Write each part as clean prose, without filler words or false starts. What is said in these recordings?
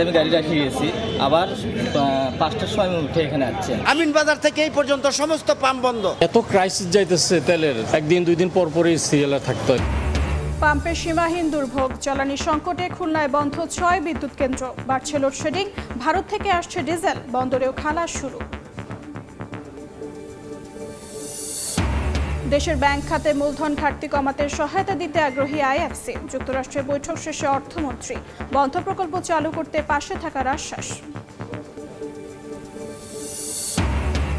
আমি গাড়ি রেখে গেছি, আবার 5টার সময় আমি উঠে এখানে আসছি। আমিন বাজার থেকে এই পর্যন্ত সমস্ত পাম্প বন্ধ। এত ক্রাইসিস যাইতেছে তেলের, একদিন দুই দিন পর পরই সিরিয়ালে থাকতে হয়। পাম্পের সীমাহীন দুর্ভোগ, জ্বালানি সংকটে খুলনায় বন্ধ 6 বিদ্যুৎ কেন্দ্র, বাড়ছে লোডশেডিং, ভারত থেকে আসছে ডিজেল, বন্দরেও খালাস শুরু। দেশের ব্যাংক খাতে মূলধন ঘাটতি কমাতে সহায়তা দিতে আগ্রহী আইএফসি, যুক্তরাষ্ট্রের বৈঠক শেষে অর্থমন্ত্রী, বন্ধ প্রকল্প চালু করতে পাশে থাকার আশ্বাস।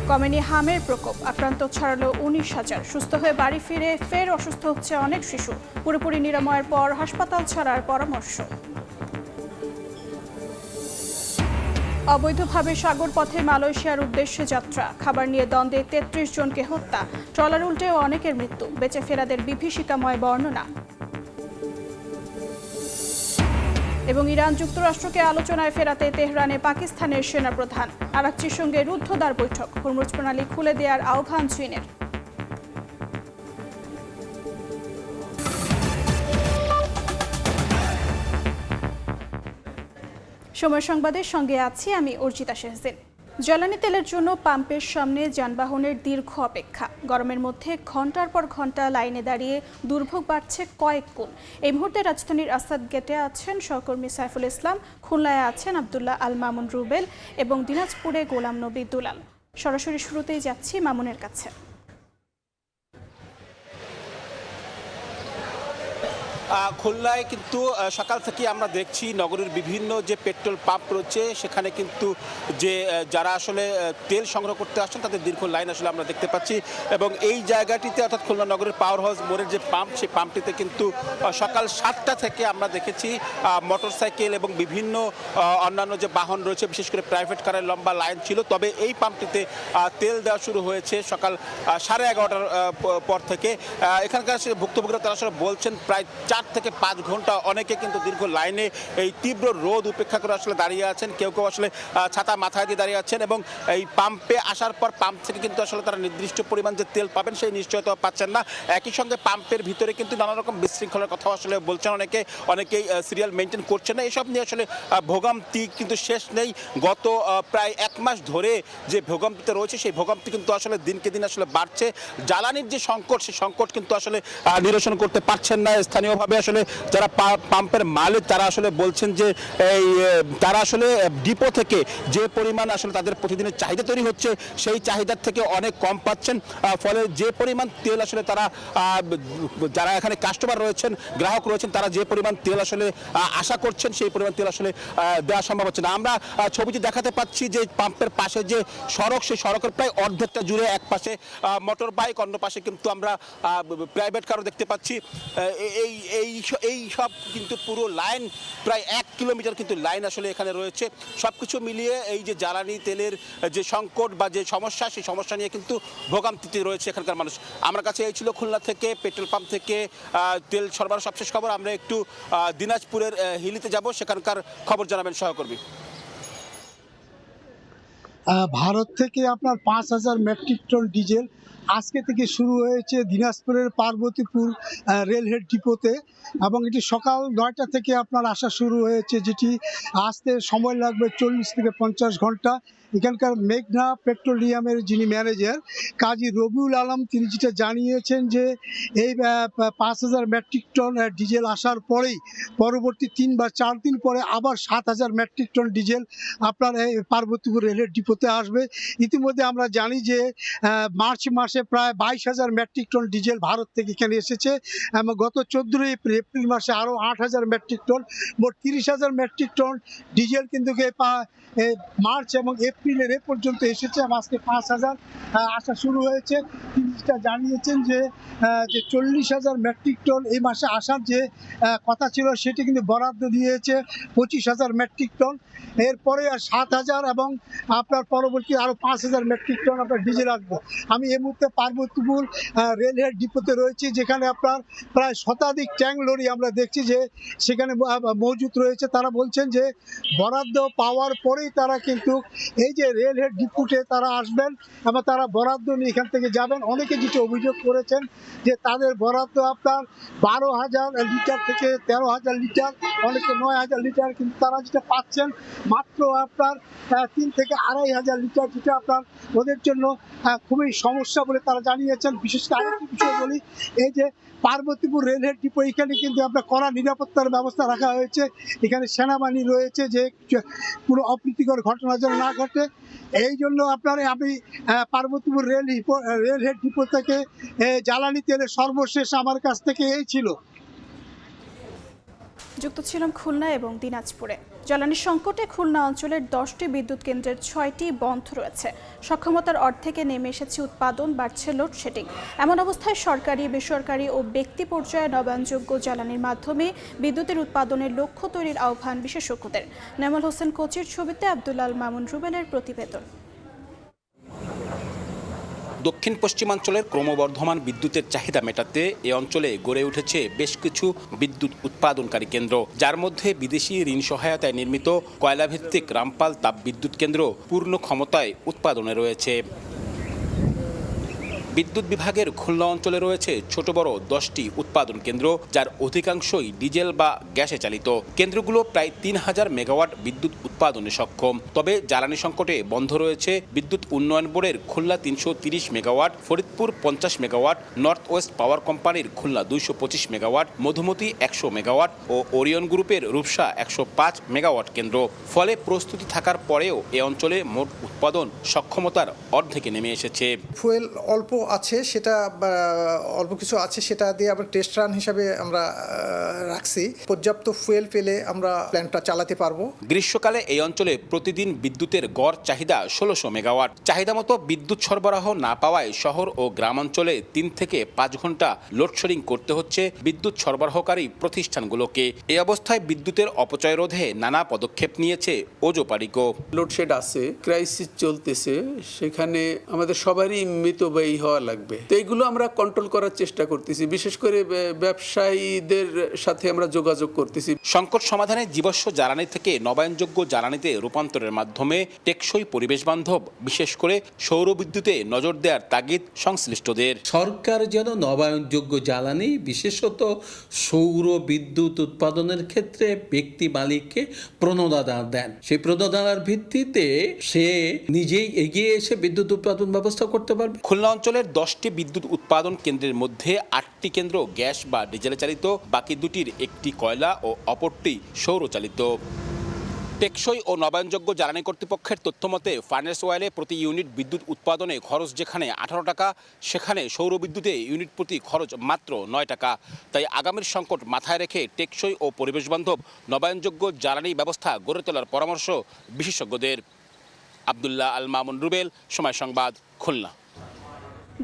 কমেনি হামের প্রকোপ, আক্রান্ত ছাড়ালো 19,000, সুস্থ হয়ে বাড়ি ফিরে ফের অসুস্থ হচ্ছে অনেক শিশু, পুরোপুরি নিরাময়ের পর হাসপাতাল ছাড়ার পরামর্শ। অবৈধভাবে সাগর পথে মালয়েশিয়ার উদ্দেশ্যে যাত্রা, খাবার নিয়ে দ্বন্দ্বে 33 জনকে হত্যা, ট্রলার উল্টেও অনেকের মৃত্যু, বেঁচে ফেরাদের বিভীষিকাময় বর্ণনা। এবং ইরান যুক্তরাষ্ট্রকে আলোচনায় ফেরাতে তেহরানে পাকিস্তানের সেনাপ্রধান, আরাকচির সঙ্গে রুদ্ধদ্বার বৈঠক, হরমুজ প্রণালী খুলে দেওয়ার আহ্বান চীনের। সময় সংবাদের সঙ্গে আছি আমি অর্জিতা শেহজিন। জ্বালানি তেলের জন্য পাম্পের সামনে যানবাহনের দীর্ঘ অপেক্ষা, গরমের মধ্যে ঘন্টার পর ঘন্টা লাইনে দাঁড়িয়ে দুর্ভোগ বাড়ছে কয়েক গুণ। এই মুহূর্তে রাজধানীর আসাদ গেটে আছেন সহকর্মী সাইফুল ইসলাম, খুলনায় আছেন আবদুল্লাহ আল মামুন রুবেল এবং দিনাজপুরে গোলাম নবী দুলাল। সরাসরি শুরুতেই যাচ্ছি মামুনের কাছে। খুলনায় কিন্তু সকাল থেকে আমরা দেখছি নগরীর বিভিন্ন যে পেট্রোল পাম্প রয়েছে সেখানে কিন্তু যে যারা আসলে তেল সংগ্রহ করতে আসছেন তাদের দীর্ঘ লাইন আসলে আমরা দেখতে পাচ্ছি। এবং এই জায়গাটিতে অর্থাৎ খুলনা নগরের পাওয়ার হাউস মোড়ের যে পাম্প, সেই পাম্পটিতে কিন্তু সকাল 7টা থেকে আমরা দেখেছি মোটরসাইকেল এবং বিভিন্ন অন্যান্য যে বাহন রয়েছে, বিশেষ করে প্রাইভেট কারের লম্বা লাইন ছিল। তবে এই পাম্পটিতে তেল দেওয়া শুরু হয়েছে সকাল 11:30টার পর থেকে। এখানকার ভুক্তভোগীরা তারা আসলে বলছেন প্রায় 4 থেকে 5 ঘন্টা অনেকে কিন্তু দীর্ঘ লাইনে এই তীব্র রোদ উপেক্ষা করে আসলে দাঁড়িয়ে আছেন, কেউ কেউ আসলে ছাতা মাথায় দিয়ে দাঁড়িয়ে আছেন। এবং এই পাম্পে আসার পর পাম্প থেকে কিন্তু আসলে তারা নির্দিষ্ট পরিমাণ যে তেল পাবেন সেই নিশ্চয়তা পাচ্ছেন না। একই সঙ্গে পাম্পের ভিতরে কিন্তু নানা রকম বিশৃঙ্খলার কথা আসলে বলছেন অনেকেই সিরিয়াল মেনটেন করছেন না। এসব নিয়ে আসলে ভোগান্তি কিন্তু শেষ নেই। গত প্রায় 1 মাস ধরে যে ভোগান্তিতে রয়েছে সেই ভোগান্তি কিন্তু আসলে দিনকে দিন আসলে বাড়ছে। জ্বালানির যে সংকট, সেই সংকট কিন্তু আসলে নিরসন করতে পারছেন না স্থানীয়ভাবে। আসলে যারা পাম্পের মালিক তারা আসলে বলছেন যে এই তারা আসলে ডিপো থেকে যে পরিমাণ আসলে তাদের প্রতিদিনের চাহিদা তৈরি হচ্ছে সেই চাহিদার থেকে অনেক কম পাচ্ছেন। ফলে যে পরিমাণ তেল আসলে তারা যারা এখানে কাস্টমার রয়েছেন, গ্রাহক রয়েছেন, তারা যে পরিমাণ তেল আসলে আশা করছেন সেই পরিমাণ তেল আসলে দেওয়া সম্ভব হচ্ছে না। আমরা ছবিটি দেখাতে পাচ্ছি যে পাম্পের পাশে যে সড়ক, সেই সড়কের প্রায় অর্ধেকটা জুড়ে এক পাশে মোটর বাইক, অন্য পাশে কিন্তু আমরা প্রাইভেট কারও দেখতে পাচ্ছি। এই সব কিন্তু পুরো লাইন প্রায় 1 কিলোমিটার কিন্তু লাইন আসলে এখানে রয়েছে। সব কিছু মিলিয়ে এই যে জ্বালানি তেলের যে সংকট বা যে সমস্যা, সেই সমস্যা নিয়ে কিন্তু ভোগান্তিতে রয়েছে এখানকার মানুষ। আমার কাছে এই ছিল খুলনা থেকে পেট্রোল পাম্প থেকে তেল সরবরাহ সবশেষ খবর। আমরা একটু দিনাজপুরের হিলিতে যাব, সেখানকার খবর জানাবেন সহকর্মী। ভারত থেকে আপনার 5,000 মেট্রিক টন ডিজেল আজকে থেকে শুরু হয়েছে দিনাজপুরের পার্বতীপুর রেলহেড ডিপোতে, এবং এটি সকাল 9টা থেকে আপনার আসা শুরু হয়েছে, যেটি আসতে সময় লাগবে 40 থেকে 50 ঘন্টা। এখানকার মেঘনা পেট্রোলিয়ামের যিনি ম্যানেজার কাজী রবিউল আলম, তিনি যেটা জানিয়েছেন যে এই 5,000 মেট্রিক টন ডিজেল আসার পরেই পরবর্তী 3 বা 4 দিন পরে আবার 7,000 মেট্রিক টন ডিজেল আপনার এই পার্বতীপুর রেলের ডিপোতে আসবে। ইতিমধ্যে আমরা জানি যে মার্চ মাসে প্রায় 22,000 মেট্রিক টন ডিজেল ভারত থেকে এখানে এসেছে, এবং গত 14 এপ্রিল মাসে আরও 8,000 মেট্রিক টন, মোট 30,000 মেট্রিক টন ডিজেল কিন্তু মার্চ এবং এপ্রিলের এ পর্যন্ত এসেছে। আজকে 5,000 আসা শুরু হয়েছে। তিনি যেটা জানিয়েছেন যে 40,000 মেট্রিক টন এই মাসে আসার যে কথা ছিল সেটি কিন্তু বরাদ্দ দিয়েছে 25,000 মেট্রিক টন। এরপরে আর 7,000 এবং আপনার পরবর্তী আরও 5,000 মেট্রিক টন আপনার ডিজেল আসবে। আমি এই মুহূর্তে মুহূর্তে পার্বতীপুর রেলহেড ডিপোতে রয়েছে, যেখানে আপনার প্রায় শতাধিক ট্যাঙ্ক লরি আমরা দেখছি যে সেখানে মজুত রয়েছে। তারা বলছেন যে বরাদ্দ পাওয়ার পরেই তারা কিন্তু এই যে রেলহেড ডিপোতে তারা আসবেন এবং তারা বরাদ্দ নিয়ে এখান থেকে যাবেন। অনেকে যেটা অভিযোগ করেছেন যে তাদের বরাদ্দ আপনার 12,000 লিটার থেকে 13,000 লিটার, অনেকে 9,000 লিটার, কিন্তু তারা যেটা পাচ্ছেন মাত্র আপনার 3 থেকে 2,500 লিটার, যেটা আপনার ওদের জন্য খুবই সমস্যা বলে তারা জানিয়েছেন। বিশেষ করে আরেকটি বিষয় বলি, এই যে পার্বতীপুর রেলহেড ডিপো এখানে কিন্তু আপনার কড়া নিরাপত্তার ব্যবস্থা রাখা হয়েছে। এখানে সেনাবাহিনী রয়েছে যে কোনো অপ্রীতিকর ঘটনা যেন না ঘটে। এই জন্য আমি পার্বতীপুর রেলহেড ডিপো থেকে জ্বালানি তেলের সর্বশেষ আমার কাছ থেকে এই ছিল। যুক্ত ছিলাম খুলনা এবং দিনাজপুরে। জ্বালানি সংকটে খুলনা অঞ্চলের 10টি বিদ্যুৎ কেন্দ্রের 6টি বন্ধ রয়েছে। সক্ষমতার অর্ধেকে নেমে এসেছে উৎপাদন, বাড়ছে লোডশেডিং। এমন অবস্থায় সরকারি, বেসরকারি ও ব্যক্তি পর্যায়ে নবায়নযোগ্য জ্বালানির মাধ্যমে বিদ্যুতের উৎপাদনের লক্ষ্য তৈরির আহ্বান বিশেষজ্ঞদের। নেমল হোসেন কোচির ছবিতে আব্দুল আল মামুন রুবেলের প্রতিবেদন। দক্ষিণ পশ্চিমাঞ্চলের ক্রমবর্ধমান বিদ্যুতের চাহিদা মেটাতে এ অঞ্চলে গড়ে উঠেছে বেশ কিছু বিদ্যুৎ উৎপাদনকারী কেন্দ্র, যার মধ্যে বিদেশি ঋণ সহায়তায় নির্মিত কয়লাভিত্তিক রামপাল তাপবিদ্যুৎ কেন্দ্র পূর্ণ ক্ষমতায় উৎপাদনে রয়েছে। বিদ্যুৎ বিভাগের খুলনা অঞ্চলে রয়েছে ছোট বড় 10টি উৎপাদন কেন্দ্র, যার অধিকাংশই ডিজেল বা গ্যাসে চালিত। কেন্দ্রগুলো প্রায় 3,000 মেগাওয়াট বিদ্যুৎ উৎপাদনে সক্ষম। তবে জ্বালানি সংকটে বন্ধ রয়েছে বিদ্যুৎ উন্নয়ন বোর্ডের Khulna 330 megawatt, Faridpur 50 megawatt, north West পাওয়ার কোম্পানির খুলনা 225 মেগাওয়াট, মধুমতি 100 মেগাওয়াট ও ওরিয়ন গ্রুপের রূপসা 105 মেগাওয়াট কেন্দ্র। ফলে প্রস্তুতি থাকার পরেও এ অঞ্চলে মোট উৎপাদন সক্ষমতার অর্ধেকে নেমে এসেছে। ফুয়েল অল্প আছে, সেটা অল্প কিছু আছে, সেটা দিয়ে আবার টেস্ট রান হিসাবে আমরা রাখছি। পর্যাপ্ত ফুয়েল পেলে আমরা প্ল্যান্টটা চালাতে পারবো। গ্রীষ্মকালে এই অঞ্চলে প্রতিদিন বিদ্যুতের গড় চাহিদা 1600 মেগাওয়াট। চাহিদা মতো বিদ্যুৎ সরবরাহ না পাওয়ায় শহর ও গ্রামাঞ্চলে 3 থেকে 5 ঘন্টা লোডশেডিং করতে হচ্ছে বিদ্যুৎ সরবরাহকারী প্রতিষ্ঠানগুলোকে। এই অবস্থায় বিদ্যুতের অপচয় রোধে নানা পদক্ষেপ নিয়েছে ওজোপারিকো। লোডশেড আছে, ক্রাইসিস চলতেছে, সেখানে আমাদের সবারই মিতব্যয়ী হওয়া লাগবে। তো এইগুলো আমরা কন্ট্রোল করার চেষ্টা করতেছি, বিশেষ করে ব্যবসায়ীদের সাথে আমরা যোগাযোগ করতেছি। সংকট সমাধানে জীবাশ্ম জ্বালানি থেকে নবায়নযোগ্য জ্বালানিতে রূপান্তরের মাধ্যমে টেকসই পরিবেশ বান্ধব, বিশেষ করে সৌর বিদ্যুতে নজর দেওয়ার তাগিদ সংশ্লিষ্টদের। সরকার যেন নবায়নযোগ্য জ্বালানি, বিশেষত সৌর বিদ্যুৎ উৎপাদনের ক্ষেত্রে ব্যক্তি মালিককে প্রণোদনা দেন। সেই প্রণোদনার ভিত্তিতে সে নিজেই এগিয়ে এসে বিদ্যুৎ উৎপাদন ব্যবস্থা করতে পারবে। খুলনা অঞ্চলের 10টি বিদ্যুৎ উৎপাদন কেন্দ্রের মধ্যে 8টি কেন্দ্র গ্যাস বা ডিজেলে চালিত, বাকি 2টির একটি কয়লা ও অপরটি সৌরচালিত। টেকসই ও নবায়নযোগ্য জ্বালানি কর্তৃপক্ষের তথ্যমতে ফার্নেস অয়েলে প্রতি ইউনিট বিদ্যুৎ উৎপাদনে খরচ যেখানে 18 টাকা, সেখানে সৌর বিদ্যুতে ইউনিট প্রতি খরচ মাত্র 9 টাকা। তাই আগামীর সংকট মাথায় রেখে টেকসই ও পরিবেশবান্ধব নবায়নযোগ্য জ্বালানি ব্যবস্থা গড়ে তোলার পরামর্শ বিশেষজ্ঞদের। আব্দুল্লাহ আল মামুন রুবেল, সময় সংবাদ, খুলনা।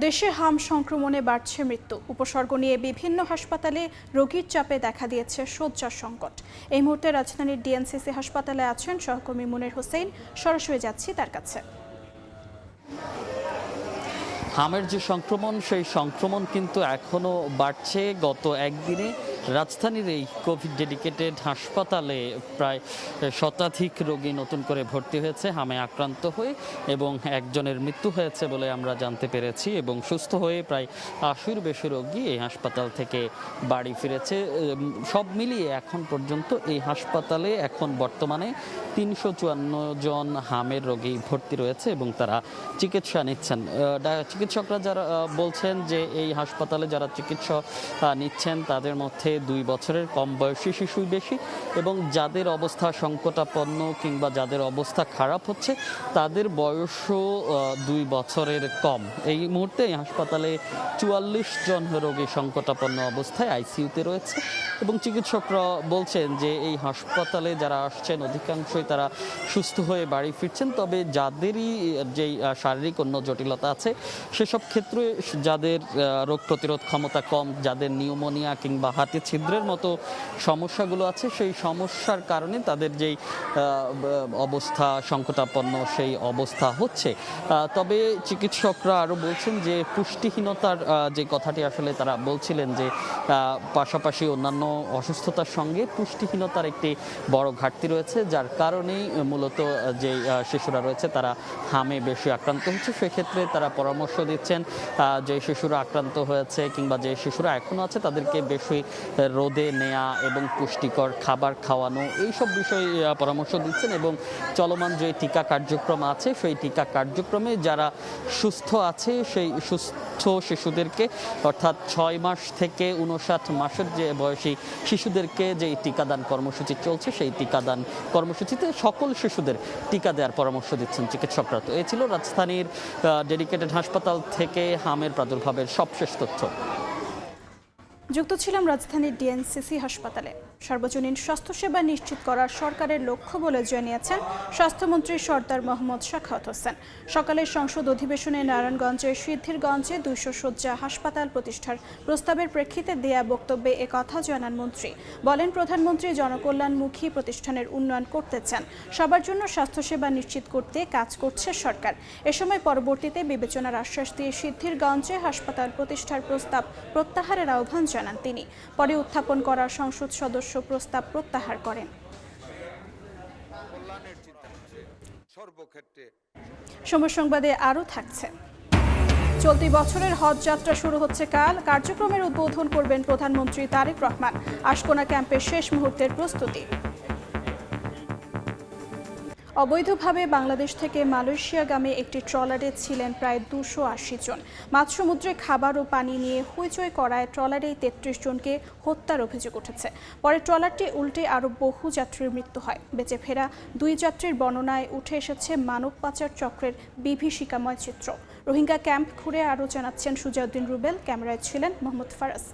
দেশে হাম সংক্রমণে বাড়ছে মৃত্যু। উপসর্গ নিয়ে বিভিন্ন হাসপাতালে রোগীর চাপে দেখা দিয়েছে শয্যার সংকট। এই মুহূর্তে রাজধানীর ডিএনসিসি হাসপাতালে আছেন সহকর্মী মুনির হোসেন। সরাসরি যাচ্ছি তার কাছে। হামের যে সংক্রমণ, সেই সংক্রমণ কিন্তু এখনও বাড়ছে। গত একদিনে রাজধানীর এই কোভিড ডেডিকেটেড হাসপাতালে প্রায় শতাধিক রোগী নতুন করে ভর্তি হয়েছে হামে আক্রান্ত হয়ে, এবং একজনের মৃত্যু হয়েছে বলে আমরা জানতে পেরেছি। এবং সুস্থ হয়ে প্রায় 80-র বেশি রোগী এই হাসপাতাল থেকে বাড়ি ফিরেছে। সব মিলিয়ে এখন পর্যন্ত এই হাসপাতালে এখন বর্তমানে 354 জন হামের রোগী ভর্তি রয়েছে এবং তারা চিকিৎসা নিচ্ছেন। চিকিৎসকরা যারা বলছেন যে এই হাসপাতালে যারা চিকিৎসা নিচ্ছেন তাদের মধ্যে 2 বছরের কম বয়সী শিশুই বেশি, এবং যাদের অবস্থা সংকটাপন্ন কিংবা যাদের অবস্থা খারাপ হচ্ছে তাদের বয়সও 2 বছরের কম। এই মুহূর্তে এই হাসপাতালে 44 জন রোগী সংকটাপন্ন অবস্থায় আইসিইউতে রয়েছে, এবং চিকিৎসকরা বলছেন যে এই হাসপাতালে যারা আসছেন অধিকাংশই তারা সুস্থ হয়ে বাড়ি ফিরছেন। তবে যাদেরই যেই শারীরিক অন্য জটিলতা আছে সেসব ক্ষেত্রে, যাদের রোগ প্রতিরোধ ক্ষমতা কম, যাদের নিউমোনিয়া কিংবা হার্ট যে ছিদ্রের মতো সমস্যাগুলো আছে সেই সমস্যার কারণে তাদের যেই অবস্থা সংকটাপন্ন সেই অবস্থা হচ্ছে। তবে চিকিৎসকরা আরও বলছেন যে পুষ্টিহীনতার যে কথাটি আসলে তারা বলছিলেন যে পাশাপাশি অন্যান্য অসুস্থতার সঙ্গে পুষ্টিহীনতার একটি বড় ঘাটতি রয়েছে, যার কারণেই মূলত যে শিশুরা রয়েছে তারা হামে বেশি আক্রান্ত হচ্ছে। সেক্ষেত্রে তারা পরামর্শ দিচ্ছেন যে শিশুরা আক্রান্ত হয়েছে কিংবা যে শিশুরা এখনও আছে তাদেরকে বেশি রোদে নেওয়া এবং পুষ্টিকর খাবার খাওয়ানো এইসব বিষয়ে পরামর্শ দিচ্ছেন। এবং চলমান যে টিকা কার্যক্রম আছে সেই টিকা কার্যক্রমে যারা সুস্থ আছে সেই সুস্থ শিশুদেরকে অর্থাৎ 6 মাস থেকে 59 মাসের যে বয়সী শিশুদেরকে যে টিকাদান কর্মসূচি চলছে সেই টিকাদান কর্মসূচিতে সকল শিশুদের টিকা দেওয়ার পরামর্শ দিচ্ছেন চিকিৎসকরা। তো এ ছিল রাজধানীর ডেডিকেটেড হাসপাতাল থেকে হামের প্রাদুর্ভাবের সবশেষ তথ্য। যুক্ত ছিলাম রাজধানীর ডিএনসিসি হাসপাতালে। সার্বজনীন স্বাস্থ্যসেবা নিশ্চিত করা সরকারের লক্ষ্য বলে জানিয়েছেন স্বাস্থ্যমন্ত্রী সরদার মোহাম্মদ সাখাওয়াত হোসেন। সকালের সংসদ অধিবেশনে নারায়ণগঞ্জের সিদ্ধিরগঞ্জে 200 শয্যা হাসপাতাল প্রতিষ্ঠার প্রস্তাবের প্রেক্ষিতে দেয়া বক্তব্যে একথা জানান মন্ত্রী। বলেন, প্রধানমন্ত্রী জনকল্যাণমুখী প্রতিষ্ঠানের উন্নয়ন করতে চান, সবার জন্য স্বাস্থ্যসেবা নিশ্চিত করতে কাজ করছে সরকার। এ সময় পরবর্তীতে বিবেচনার আশ্বাস দিয়ে সিদ্ধিরগঞ্জে হাসপাতাল প্রতিষ্ঠার প্রস্তাব প্রত্যাহারের আহ্বান জানান তিনি। পরে উত্থাপন করা সংসদ সদস্য প্রস্তাব প্রত্যাহার করেন। সময় সংবাদে আরও থাকছে। চলতি বছরের হজ যাত্রা শুরু হচ্ছে কাল। কার্যক্রমের উদ্বোধন করবেন প্রধানমন্ত্রী তারেক রহমান। আশকোনা ক্যাম্পের শেষ মুহূর্তের প্রস্তুতি। অবৈধভাবে বাংলাদেশ থেকে মালয়েশিয়াগামী একটি ট্রলারে ছিলেন প্রায় 280 জন। মাঝ সমুদ্রে খাবার ও পানি নিয়ে হইচই করায় ট্রলারেই 33 জনকে হত্যার অভিযোগ উঠেছে। পরে ট্রলারটি উল্টে আরও বহু যাত্রীর মৃত্যু হয়। বেঁচে ফেরা 2 যাত্রীর বর্ণনায় উঠে এসেছে মানব পাচার চক্রের বিভীষিকাময় চিত্র। রোহিঙ্গা ক্যাম্প ঘুরে আরও জানাচ্ছেন সুজাউদ্দিন রুবেল। ক্যামেরায় ছিলেন মোহাম্মদ ফারাজ।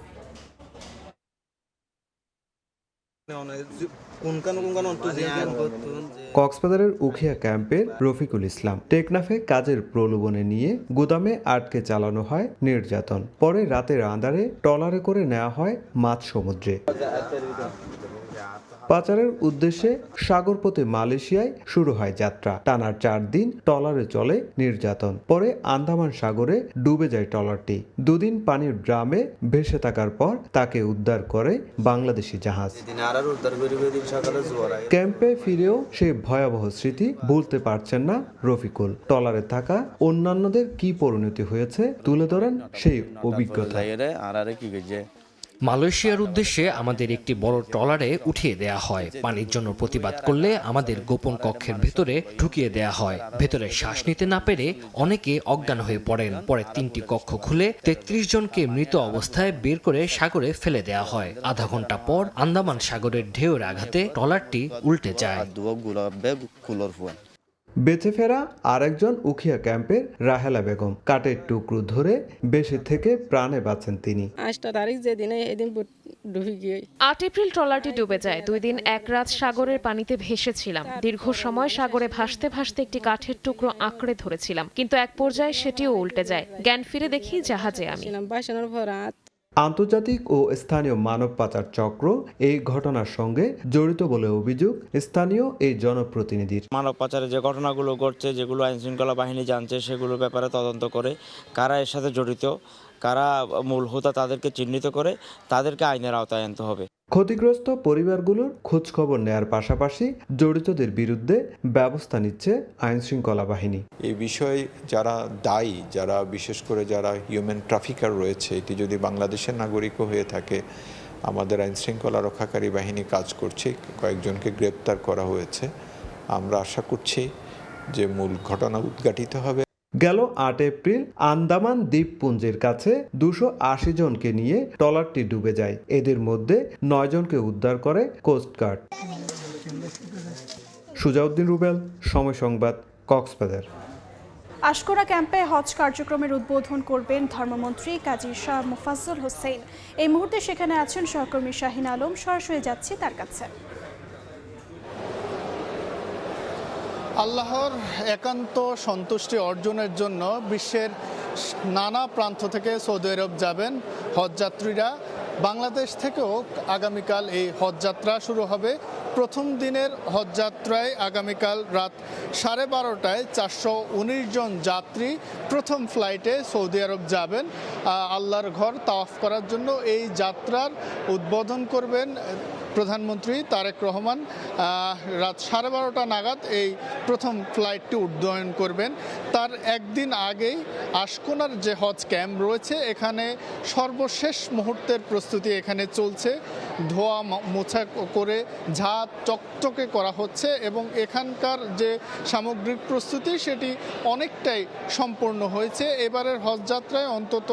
কক্সবাজারের উখিয়া ক্যাম্পের রফিকুল ইসলাম। টেকনাফে কাজের প্রলোভনে নিয়ে গুদামে আটকে চালানো হয় নির্যাতন। পরে রাতের আঁধারে ট্রলারে করে নেওয়া হয় মাঝ সমুদ্রে। পাচারের উদ্দেশ্যে সাগরপথে মালয়েশিয়ায় শুরু হয় যাত্রা। টানার 4 দিন ট্রলারে চলে নির্যাতন। পরে আন্দামান সাগরে ডুবে যায় ট্রলারটি। 2 দিন পানির ড্রামে ভেসে থাকার পর তাকে উদ্ধার করে বাংলাদেশি জাহাজ। ক্যাম্পে ফিরেও সেই ভয়াবহ স্মৃতি ভুলতে পারছেন না রফিকুল। ট্রলারে থাকা অন্যান্যদের কি পরিণতি হয়েছে তুলে ধরেন সেই অভিজ্ঞতা। মালয়েশিয়ার উদ্দেশ্যে আমাদের একটি বড় ট্রলারে উঠিয়ে দেয়া হয়। পানির জন্য প্রতিবাদ করলে আমাদের গোপন কক্ষের ভেতরে ঢুকিয়ে দেয়া হয়। ভেতরে শ্বাস নিতে না পেরে অনেকে অজ্ঞান হয়ে পড়েন। পরে 3টি কক্ষ খুলে 33 জনকে মৃত অবস্থায় বের করে সাগরে ফেলে দেয়া হয়। আধা ঘন্টা পর আন্দামান সাগরের ঢেউয়ের আঘাতে ট্রলারটি উল্টে যায়। বেঁচে ফেরা আরেকজন উখিয়া ক্যাম্পের রাহেলা বেগম। কাঠের টুকরো ধরে বেশি থেকে প্রাণে বাঁচেন তিনি। 8 এপ্রিল ট্রলারটি ডুবে যায়। 2 দিন 1 রাত সাগরের পানিতে ভেসেছিলাম। দীর্ঘ সময় সাগরে ভাসতে ভাসতে একটি কাঠের টুকরো আঁকড়ে ধরেছিলাম, কিন্তু এক পর্যায়ে সেটিও উল্টে যায়। জ্ঞান ফিরে দেখি জাহাজে আমি। আন্তর্জাতিক ও স্থানীয় মানব পাচার চক্র এই ঘটনার সঙ্গে জড়িত বলে অভিযোগ স্থানীয় এই জনপ্রতিনিধির। মানব পাচারে যে ঘটনাগুলো ঘটছে, যেগুলো আইন শৃঙ্খলা বাহিনী জানছে, সেগুলোর ব্যাপারে তদন্ত করে কারা এর সাথে জড়িত, কারা মূল হোতা তাদেরকে চিহ্নিত করে তাদেরকে আইনের আওতায় আনতে হবে। ক্ষতিগ্রস্ত পরিবারগুলোর খোঁজ খবর নেয়ার পাশাপাশি জড়িতদের বিরুদ্ধে ব্যবস্থা নিচ্ছে আইন শৃঙ্খলা বাহিনী। এই বিষয়ে যারা দায়ী, যারা বিশেষ করে যারা হিউম্যান ট্রাফিকার রয়েছে, এটি যদি বাংলাদেশের নাগরিকও হয়ে থাকে, আমাদের আইন শৃঙ্খলা রক্ষাকারী বাহিনী কাজ করছে। কয়েকজনকে গ্রেপ্তার করা হয়েছে। আমরা আশা করছি যে মূল ঘটনা উদ্ঘাটিত হবে। গেল 8 এপ্রিল আন্দামান দ্বীপপুঞ্জের কাছে 280 জনকে নিয়ে ট্রলারটি ডুবে যায়। এদের মধ্যে 9 জনকে উদ্ধার করে কোস্টগার্ড। সুজাউদ্দিন রুবেল, সময় সংবাদ, কক্সবাজার। আশকোনা ক্যাম্পে হজ কার্যক্রমের উদ্বোধন করবেন ধর্মমন্ত্রী কাজী শাহ মোফাজ্জল হোসেন। এই মুহূর্তে সেখানে আছেন সহকর্মী শাহিন আলম। সরাসরি যাচ্ছি তার কাছে। আল্লাহর একান্ত সন্তুষ্টি অর্জনের জন্য বিশ্বের নানা প্রান্ত থেকে সৌদি আরব যাবেন হজযাত্রীরা। বাংলাদেশ থেকেও আগামীকাল এই হজ যাত্রা শুরু হবে। প্রথম দিনের হজ যাত্রায় আগামীকাল রাত 12:30টায় 419 জন যাত্রী প্রথম ফ্লাইটে সৌদি আরব যাবেন আল্লাহর ঘর তাওয়াফ করার জন্য। এই যাত্রার উদ্বোধন করবেন প্রধানমন্ত্রী তারেক রহমান। রাত 12:30টা নাগাদ এই প্রথম ফ্লাইটটি উড্ডয়ন করবেন। তার একদিন আগেই আশকোনার যে হজ ক্যাম্প রয়েছে এখানে সর্বশেষ মুহূর্তের প্রস্তুতি এখানে চলছে। ধোয়া মোছা করে ঝা চকচকে করা হচ্ছে এবং এখানকার যে সামগ্রিক প্রস্তুতি সেটি অনেকটাই সম্পূর্ণ হয়েছে। এবারের হজযাত্রায় অন্তত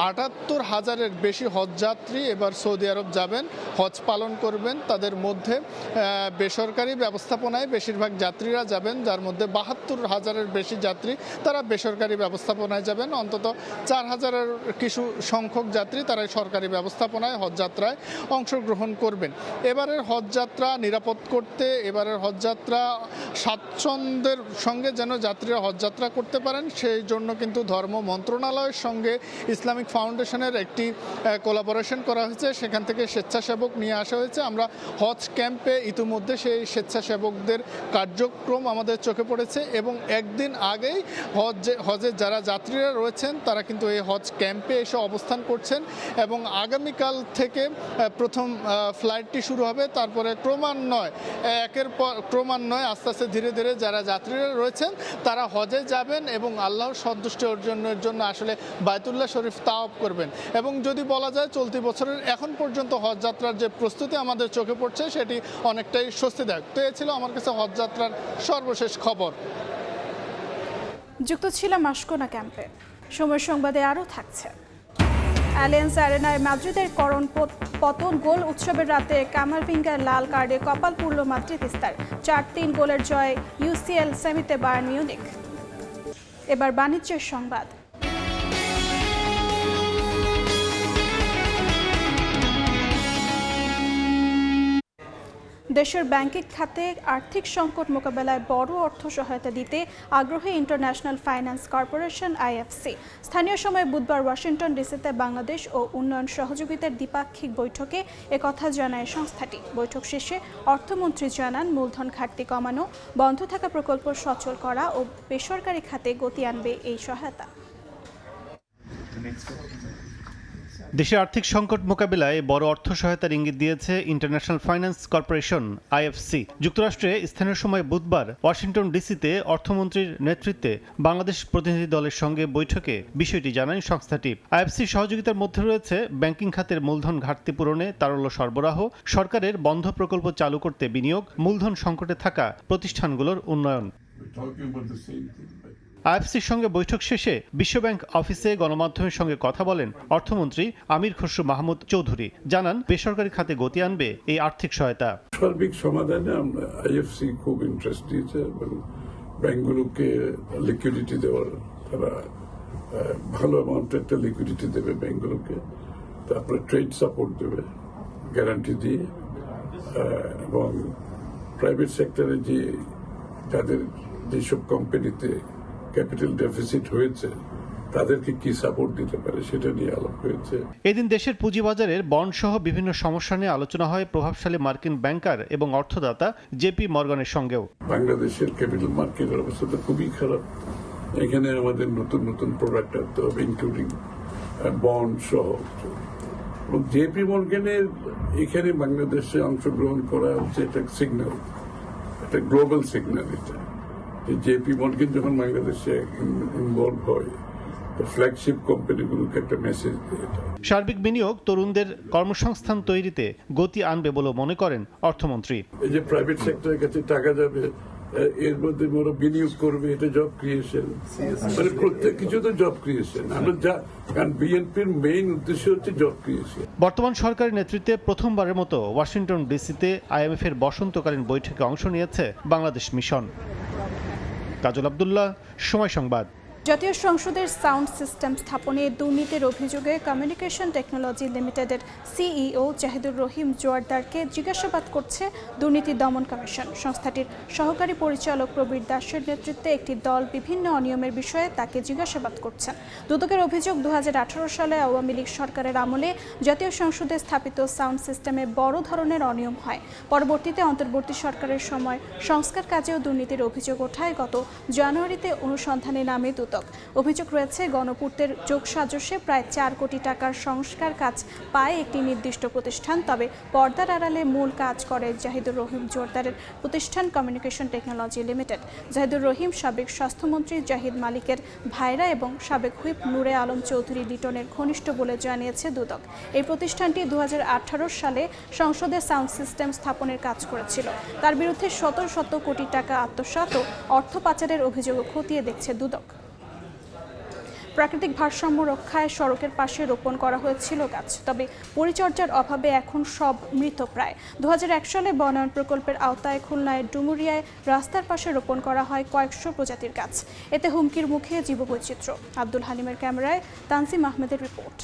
৭৮,০০০-এর বেশি হজযাত্রী এবার সৌদি আরব যাবেন, হজ পালন করবেন। তাদের মধ্যে বেসরকারি ব্যবস্থাপনায় বেশিরভাগ যাত্রীরা যাবেন, যার মধ্যে ৭২,০০০-এর বেশি যাত্রী তারা বেসরকারি ব্যবস্থাপনায় যাবেন। অন্তত ৪,০০০-এর কিছু সংখ্যক যাত্রী তারা সরকারি ব্যবস্থাপনায় হজযাত্রায় অংশগ্রহণ করবেন। এবারের হজযাত্রা নিরাপদ করতে, এবারের হজযাত্রা স্বাচ্ছন্দ্যের সঙ্গে যেন যাত্রীরা হজযাত্রা করতে পারেন সেই জন্য কিন্তু ধর্ম মন্ত্রণালয়ের সঙ্গে ইসলামিক ফাউন্ডেশনের একটি কোলাবোরেশন করা হয়েছে। সেখান থেকে স্বেচ্ছাসেবক নিয়ে আসা হয়েছে। আমরা হজ ক্যাম্পে ইতিমধ্যে সেই স্বেচ্ছাসেবকদের কার্যক্রম আমাদের চোখে পড়েছে এবং একদিন আগেই হজের যারা যাত্রীরা রয়েছেন তারা কিন্তু এই হজ ক্যাম্পে এসে অবস্থান করছেন এবং আগামীকাল থেকে প্রথম ফ্লাইটটি শুরু হবে। তারপরে ক্রমান্বয়ে আস্তে আস্তে ধীরে ধীরে যারা যাত্রীরা রয়েছেন তারা হজে যাবেন এবং আল্লাহর সন্তুষ্টি অর্জনের জন্য আসলে বায়তুল্লাহ শরীফ তাওয়াফ করবেন। এবং যদি বলা যায় চলতি বছরের এখন পর্যন্ত হজযাত্রার যে প্রস্তুতি আমাদের চোখে পড়ছে সেটি অনেকটাই স্বস্তিদায়ক। তো এ ছিল আমার কাছে হজযাত্রার সর্বশেষ খবর। যুক্ত ছিলাম আশকোনা ক্যাম্পে। সময় সংবাদে আরও থাকছে। অ্যালিয়েন্স অ্যারেনায় মাদ্রিদের করণ পতন গোল উৎসবের রাতে কামারভিঙ্গার লাল কার্ডে কপাল পুড়ল মাদ্রিদিস্তার। ৪-৩ গোলের জয় ইউসিএল সেমিতে বায়ার্ন মিউনিখ। এবার বাণিজ্যের সংবাদ। দেশের ব্যাংকিং খাতে আর্থিক সংকট মোকাবেলায় বড় অর্থ সহায়তা দিতে আগ্রহী ইন্টারন্যাশনাল ফাইন্যান্স কর্পোরেশন আইএফসি। স্থানীয় সময় বুধবার ওয়াশিংটন ডিসিতে বাংলাদেশ ও উন্নয়ন সহযোগিতার দ্বিপাক্ষিক বৈঠকে একথা জানায় সংস্থাটি। বৈঠক শেষে অর্থমন্ত্রী জানান, মূলধন ঘাটতি কমানো, বন্ধ থাকা প্রকল্প সচল করা ও বেসরকারি খাতে গতি আনবে এই সহায়তা। দেশে আর্থিক সংকট মোকাবিলায় বড় অর্থ সহায়তার ইঙ্গিত দিয়েছে ইন্টারন্যাশনাল ফাইন্যান্স কর্পোরেশন আইএফসি। যুক্তরাষ্ট্রে স্থানীয় সময় বুধবার ওয়াশিংটন ডিসিতে অর্থমন্ত্রীর নেতৃত্বে বাংলাদেশ প্রতিনিধি দলের সঙ্গে বৈঠকে বিষয়টি জানায় সংস্থাটি। আইএফসি সহযোগিতার মধ্যে রয়েছে ব্যাংকিং খাতের মূলধন ঘাটতি পূরণে তারল্য সরবরাহ, সরকারের বন্ধ প্রকল্প চালু করতে বিনিয়োগ, মূলধন সংকটে থাকা প্রতিষ্ঠানগুলোর উন্নয়ন। আইএফসির সঙ্গে বৈঠক শেষে বিশ্বব্যাংক অফিসে গণমাধ্যমের সঙ্গে কথা বলেন অর্থমন্ত্রী আমির খসরু মাহমুদ চৌধুরী। জানান, বেসরকারি খাতে গতি আনবে এই আর্থিক সহায়তা। সার্বিক সমাধানে আমরা আইএফসি খুব ইন্টারেস্ট দিয়েছে এবং ব্যাংকগুলোকে লিকুইডিটি দেওয়ার, তারা ভালো অ্যামাউন্টের একটা লিকুইডিটি দেবে ব্যাংকগুলোকে, তারপরে ট্রেড সাপোর্ট দেবে গ্যারান্টি দিয়ে, এবং প্রাইভেট সেক্টরে যে যাদের যেসব কোম্পানিতে ক্যাপিটাল ডেফিসিট হয়েছে তাদেরকে কি সাপোর্ট দিতে পারে সেটা নিয়ে আলাপ হয়েছে। এদিন দেশের পুঁজিবাজারের বন্ড সহ বিভিন্ন সমস্যা নিয়ে আলোচনা হয় প্রভাবশালী মার্কিন ব্যাংকার এবং অর্থদাতা জেপি মর্গানের সঙ্গেও। বাংলাদেশের ক্যাপিটাল মার্কেটের অবস্থা তো খুবই খারাপ। এখানে আমাদের নতুন নতুন প্রোডাক্ট আনতে হবে, ইনক্লুডিং বন্ড সহ। এবং জেপি মর্গানের এখানে বাংলাদেশে অংশগ্রহণ করা হচ্ছে একটা সিগন্যাল, একটা গ্লোবাল সিগন্যাল। এটা জেপি মর্গান যখন বাংলাদেশে ইনভলভ হয়, ফ্ল্যাগশিপ কোম্পানিগুলোকে একটা মেসেজ দিয়ে। সার্বিক বিনিয়োগ তরুণদের কর্মসংস্থান তৈরিতে গতি আনবে বলে মনে করেন অর্থমন্ত্রী। এই যে প্রাইভেট সেক্টরের কাছে টাকা যাবে, এর মধ্যে বড় বিনিয়োগ করবে, এটা জব ক্রিয়েশন, মানে প্রত্যেক কিছু তো জব ক্রিয়েশন। আমরা কারণ বিএনপির মেইন উদ্দেশ্য হচ্ছে জব ক্রিয়েশন। বর্তমান সরকারের নেতৃত্বে প্রথমবারের মতো ওয়াশিংটন ডিসিতে আইএমএফ এর বসন্তকালীন বৈঠকে অংশ নিয়েছে বাংলাদেশ মিশন। কাজল আব্দুল্লাহ, সময় সংবাদ। জাতীয় সংসদের সাউন্ড সিস্টেম স্থাপনে দুর্নীতির অভিযোগে কমিউনিকেশন টেকনোলজি লিমিটেডের সিইও জাহিদুর রহিম জোয়ারদারকে জিজ্ঞাসাবাদ করছে দুর্নীতি দমন কমিশন। সংস্থাটির সহকারী পরিচালক প্রবীর দাসের নেতৃত্বে একটি দল বিভিন্ন অনিয়মের বিষয়ে তাকে জিজ্ঞাসাবাদ করছেন। দুদকের অভিযোগ, 2018 সালে আওয়ামী লীগ সরকারের আমলে জাতীয় সংসদে স্থাপিত সাউন্ড সিস্টেমে বড় ধরনের অনিয়ম হয়। পরবর্তীতে অন্তর্বর্তী সরকারের সময় সংস্কার কাজেও দুর্নীতির অভিযোগ ওঠায় গত জানুয়ারিতে অনুসন্ধানে নামে দুদক। অভিযোগ রয়েছে, গণপূর্তের যোগসাজশে প্রায় 4 কোটি টাকার সংস্কার কাজ পায় একটি নির্দিষ্ট প্রতিষ্ঠান। তবে পর্দার আড়ালে মূল কাজ করে জাহিদুর রহিম জোয়ারদারের প্রতিষ্ঠান কমিউনিকেশন টেকনোলজি লিমিটেড। জাহিদুর রহিম সাবেক স্বাস্থ্যমন্ত্রী জাহিদ মালিকের ভাইরা এবং সাবেক হুইপ নূরে আলম চৌধুরী লিটনের ঘনিষ্ঠ বলে জানিয়েছে দুদক। এই প্রতিষ্ঠানটি 2018 সালে সংসদে সাউন্ড সিস্টেম স্থাপনের কাজ করেছিল। তার বিরুদ্ধে শত কোটি টাকা আত্মসাৎ ও অর্থ পাচারের অভিযোগও খতিয়ে দেখছে দুদক। প্রাকৃতিক ভারসাম্য রক্ষায় সড়কের পাশে রোপণ করা হয়েছিল গাছ, তবে পরিচর্যার অভাবে এখন সব মৃতপ্রায়। 2001 সালে বনায়ন প্রকল্পের আওতায় খুলনায় ডুমুরিয়ায় রাস্তার পাশে রোপণ করা হয় কয়েকশো প্রজাতির গাছ। এতে হুমকির মুখে জীববৈচিত্র্য। আব্দুল হালিমের ক্যামেরায় তানজিম আহমেদের রিপোর্ট।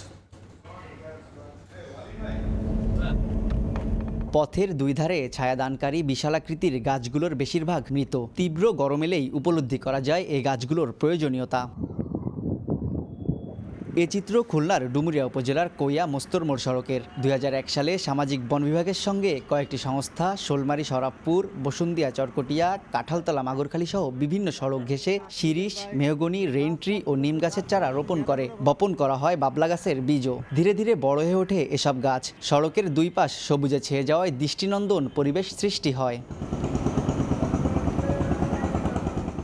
পথের দুই ধারে ছায়াদানকারী বিশালাকৃতির গাছগুলোর বেশিরভাগ মৃত। তীব্র গরম এলেই উপলব্ধি করা যায় এই গাছগুলোর প্রয়োজনীয়তা। এ চিত্র খুলনার ডুমুরিয়া উপজেলার কইয়া মোস্তরমোড় সড়কের। 2001 সালে সামাজিক বন বিভাগের সঙ্গে কয়েকটি সংস্থা শোলমারি, সরাবপুর, বসুন্দিয়া, চরকটিয়া, কাঁঠালতলা, মাগুরখালী সহ বিভিন্ন সড়ক ঘেঁষে শিরিষ, মেহগনি, রেইনট্রি ও নিম গাছের চারা রোপণ করে। বপন করা হয় বাবলা গাছের বীজও। ধীরে ধীরে বড় হয়ে ওঠে এসব গাছ। সড়কের দুই পাশ সবুজে ছেয়ে যাওয়ায় দৃষ্টিনন্দন পরিবেশ সৃষ্টি হয়।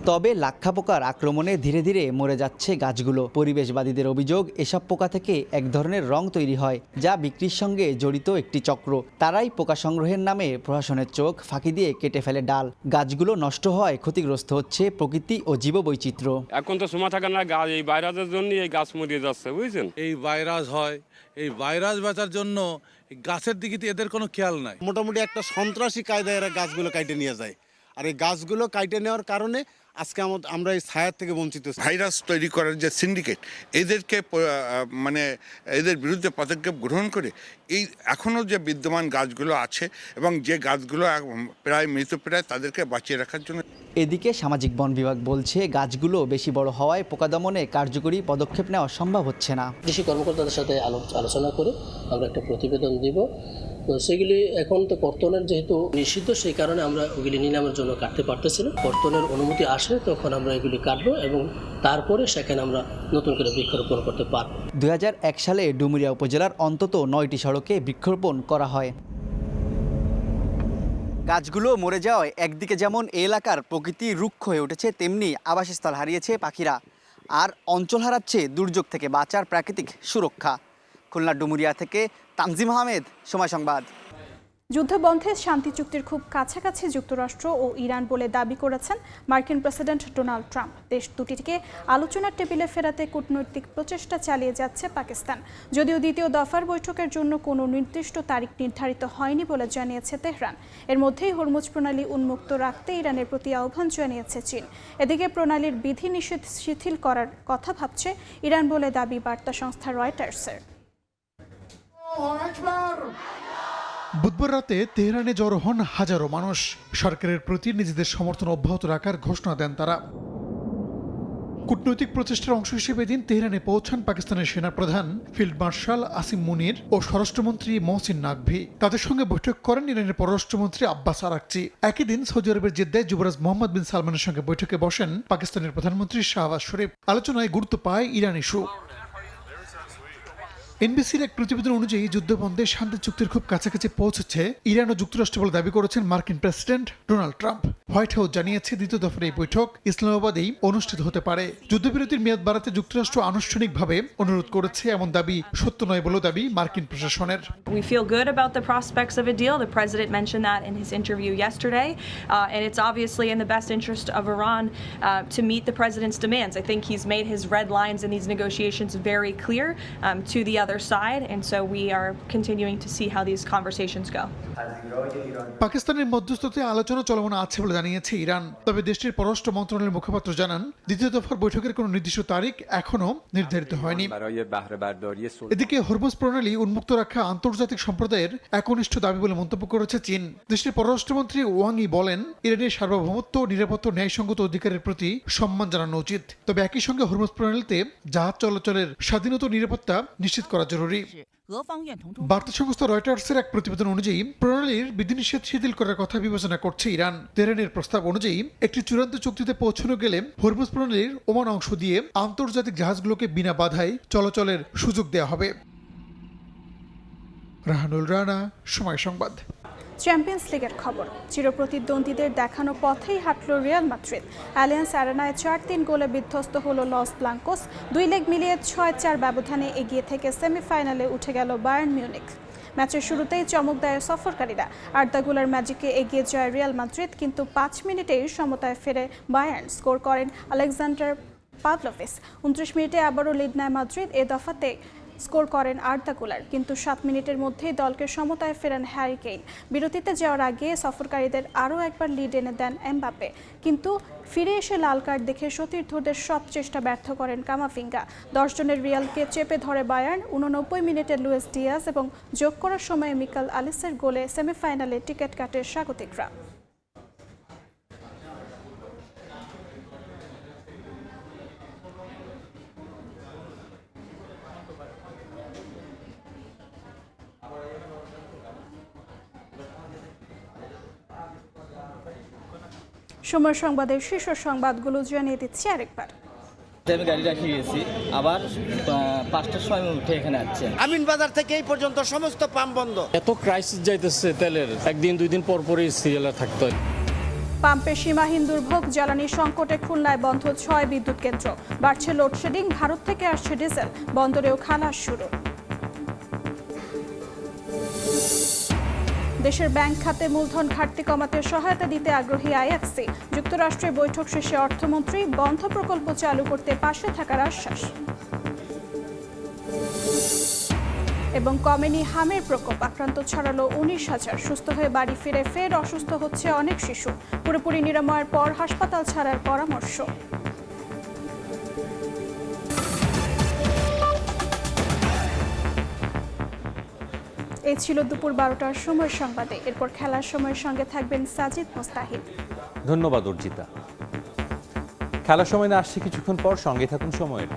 তবে লাক্ষা পোকার আক্রমণে ধীরে ধীরে মরে যাচ্ছে গাছগুলো। পরিবেশবাদীদের অভিযোগ, এসব পোকা থেকে এক ধরনের রং তৈরি হয় যা বিক্রির সঙ্গে জড়িত একটি চক্র। তারাই পোকা সংগ্রহের নামে প্রশাসনের চোখ ফাঁকি দিয়ে কেটে ফেলে ডাল। গাছগুলো নষ্ট হয়, ক্ষতিগ্রস্ত হচ্ছে প্রকৃতি ও জীববৈচিত্র্য। এখন তো সময় থাকে না, গাছ এই ভাইরাসের জন্য এই গাছ মরিয়ে যাচ্ছে, বুঝছেন। এই ভাইরাস হয়, এই ভাইরাস বাঁচার জন্য গাছের দিকে এদের কোনো খেয়াল নাই। মোটামুটি একটা সন্ত্রাসী কায়দায় এরা গাছগুলো কাটে নিয়ে যায়, আর এই গাছগুলো কাটে নেওয়ার কারণে আজকে আমরা এই ছায়া থেকে বঞ্চিত। ভাইরাস তৈরি করার যে সিন্ডিকেট, এদেরকে মানে এদের বিরুদ্ধে পদক্ষেপ গ্রহণ করে এই এখনও যে বিদ্যমান গাছগুলো আছে এবং যে গাছগুলো প্রায় মৃতপ্রায় তাদেরকে বাঁচিয়ে রাখার জন্য। এদিকে সামাজিক বন বিভাগ বলছে, গাছগুলো বেশি বড় হওয়ায় পোকা দমনে কার্যকরী পদক্ষেপ নেওয়া সম্ভব হচ্ছে না। কৃষি কর্মকর্তাদের সাথে আলোচনা করে আমরা একটা প্রতিবেদন দিব। তো সেগুলি এখন তো কর্তনের যেহেতু নিষিদ্ধ, সেই কারণে আমরা ওগুলি নিলামের জন্য কাটতে পারতেছি না। কর্তনের অনুমতি আসলে তখন আমরা এগুলি কাটবো এবং তারপরে সেখানে আমরা নতুন করে বৃক্ষরোপণ করতে পারব। 2001 সালে ডুমুরিয়া উপজেলার অন্তত 9টি সড়কে বৃক্ষরোপণ করা হয়। গাছগুলো মরে যাওয়ায় একদিকে যেমন এলাকার প্রকৃতি রুক্ষ হয়ে উঠেছে, তেমনি আবাসস্থল হারিয়েছে পাখিরা, আর অঞ্চল হারাচ্ছে দুর্যোগ থেকে বাঁচার প্রাকৃতিক সুরক্ষা। খুলনা ডুমুরিয়া থেকে তানজিম আহমেদ, সময় সংবাদ। যুদ্ধবন্ধে শান্তি চুক্তির খুব কাছাকাছি যুক্তরাষ্ট্র ও ইরান বলে দাবি করেছেন মার্কিন প্রেসিডেন্ট ডোনাল্ড ট্রাম্প। দেশ দুটিকে আলোচনার টেবিলে ফেরাতে কূটনৈতিক প্রচেষ্টা চালিয়ে যাচ্ছে পাকিস্তান। যদিও দ্বিতীয় দফার বৈঠকের জন্য কোনো নির্দিষ্ট তারিখ নির্ধারিত হয়নি বলে জানিয়েছে তেহরান। এর মধ্যেই হরমুজ প্রণালী উন্মুক্ত রাখতে ইরানের প্রতি আহ্বান জানিয়েছে চীন। এদিকে প্রণালীর বিধিনিষেধ শিথিল করার কথা ভাবছে ইরান বলে দাবি বার্তা সংস্থা রয়টার্সের। বুধবার রাতে তেহরানে জড়ো হন হাজারো মানুষ। সরকারের প্রতি নিজেদের সমর্থন অব্যাহত রাখার ঘোষণা দেন তারা। কূটনৈতিক প্রচেষ্টার অংশ হিসেবে দিন তেহরানে পৌঁছান পাকিস্তানের সেনাপ্রধান ফিল্ড মার্শাল আসিম মুনির ও স্বরাষ্ট্রমন্ত্রী মহসিন নাকভি। তাদের সঙ্গে বৈঠক করেন ইরানের পররাষ্ট্রমন্ত্রী আব্বাস আরাকচি। একই দিন সৌদি আরবের জেদ্দায় যুবরাজ মোহাম্মদ বিন সালমানের সঙ্গে বৈঠকে বসেন পাকিস্তানের প্রধানমন্ত্রী শাহবাজ শরীফ। আলোচনায় গুরুত্ব পায় ইরান ইস্যু। এনবিসির এক প্রতিবেদন অনুযায়ী যুদ্ধবন্ধে শান্তি চুক্তির খুব কাছাকাছি পৌঁছেছে ইরান ও যুক্তরাষ্ট্র বলে দাবি করেছেন মার্কিন president Donald Trump. White house জানিয়েছে দ্বিতীয় দফার এই বৈঠক ইসলামাবাদেই অনুষ্ঠিত হতে পারে। যুদ্ধবিরতির মেয়াদ বাড়াতে যুক্তরাষ্ট্র আনুষ্ঠানিকভাবে অনুরোধ করেছে, এমন দাবি সত্য নয় বলে দাবি মার্কিন প্রশাসনের। We feel good about the prospects of a deal. The president mentioned that in his interview yesterday, and it's obviously in the best interest of Iran to meet the president's demands. I think he's made his red lines in these negotiations very clear to the other other side, and so we are continuing to see how these conversations go. পাকিস্তানের মধ্যস্থতায় আলোচনা চলমান আছে বলে জানিয়েছে Iran. তবে দেশটির পররাষ্ট্র মন্ত্রণালয়ের মুখপাত্র জানান, দ্বিতীয় দফার বৈঠকের কোনো নির্দিষ্ট তারিখ এখনো নির্ধারিত হয়নি। এদিকে হরমুজ প্রণালী উন্মুক্ত রাখা আন্তর্জাতিক সম্প্রদায়ের একনিষ্ঠ দাবি বলে মন্তব্য করেছে চীন। দেশটির পররাষ্ট্রমন্ত্রী ওয়াং ই বলেন, ইরানের সার্বভৌমত্ব, নিরাপত্তা ও ন্যায়সঙ্গত অধিকারের প্রতি সম্মান জানানো উচিত। তবে একই সঙ্গে হরমুজ প্রণালীতে জাহাজ চলাচলের স্বাধীনতা ও নিরাপত্তা নিশ্চিত করা জরুরি। বার্তা সংস্থা রয়টার্সের এক প্রতিবেদন অনুযায়ী প্রণালীর বিধিনিষেধ শিথিল করার কথা বিবেচনা করছে ইরান। তেহরানের প্রস্তাব অনুযায়ী একটি চূড়ান্ত চুক্তিতে পৌঁছানো গেলে হরমুজ প্রণালীর ওমান অংশ দিয়ে আন্তর্জাতিক জাহাজগুলোকে বিনা বাধায় চলাচলের সুযোগ দেওয়া হবে। রাহানুল রানা, সময় সংবাদ। চ্যাম্পিয়ন্স লিগের খবর, চিরপ্রতিদ্বন্দ্বীদের দেখানো পথেই হাঁটল রিয়াল মাদ্রিদ। অ্যালিয়ান্স অ্যারেনায় 4-3 গোলে বিধ্বস্ত হলো লস ব্লাঙ্কোস। 2 লেগ মিলিয়ে 6-4 ব্যবধানে এগিয়ে থেকে সেমিফাইনালে উঠে গেল বায়ার্ন মিউনিখ। ম্যাচের শুরুতেই চমক দেয় সফরকারীরা। আর্দা গুলার ম্যাজিকে এগিয়ে যায় রিয়াল মাদ্রিদ, কিন্তু 5 মিনিটেই সমতায় ফেরে বায়ার্ন। স্কোর করেন আলেকজান্ডার পাভলোভিচ। 29 মিনিটে আবারও লিড নেয় মাদ্রিদ। এ দফাতে স্কোর করেন আর্দা গুলার, কিন্তু 7 মিনিটের মধ্যেই দলকে সমতায় ফেরান হ্যারি কেইন। বিরতিতে যাওয়ার আগে সফরকারীদের আরও একবার লিড এনে দেন এমবাপ্পে, কিন্তু ফিরে এসে লাল কার্ড দেখে সতীর্থদের সব চেষ্টা ব্যর্থ করেন কামাভিঙ্গা। 10 জনের রিয়ালকে চেপে ধরে বায়ার্ন। 89 মিনিটে লুইস ডিয়াজ এবং যোগ করার সময় মিকাল আলিসের গোলে সেমিফাইনালে টিকিট কাটে স্বাগতিকরা। সময় সংবাদের শীর্ষ সংবাদগুলো জানিয়ে দিচ্ছি আরেকবার। আমি গাড়ি রাখি গেছি, আবার 5টার সময় উঠে এখানে আসছে। আমিন বাজার থেকে এই পর্যন্ত সমস্ত পাম্প বন্ধ। এত ক্রাইসিস যাইতেছে তেলের, একদিন 2 দিন পর পরই সিরিয়ালে থাকতে হয়। পাম্পে সীমাহীন দুর্ভোগ, জ্বালানি সংকটে খুলনায় বন্ধ 6 বিদ্যুৎ কেন্দ্র। বাড়ছে লোডশেডিং, ভারত থেকে আসছে ডিজেল, বন্দরেও খালাস শুরু। দেশের ব্যাংক খাতে মূলধন ঘাটতি কমাতে সহায়তা দিতে আগ্রহী আইএফসি। যুক্তরাষ্ট্রে বৈঠক শেষে অর্থমন্ত্রী বন্ধ প্রকল্প চালু করতে পাশে থাকার আশ্বাস। এবং কমেনি হামের প্রকোপ, আক্রান্ত ছড়ালো 19,000। সুস্থ হয়ে বাড়ি ফিরে ফের অসুস্থ হচ্ছে অনেক শিশু। পুরোপুরি নিরাময়ের পর হাসপাতাল ছাড়ার পরামর্শ। এই ছিল দুপুর 12টার সময় সংবাদে। এরপর খেলার সময়ের সঙ্গে থাকবেন সাজিদ মোস্তাহিদ। ধন্যবাদ অর্জিতা। খেলার সময় না আসছে কিছুক্ষণ পর, সঙ্গে থাকুন সময়ের।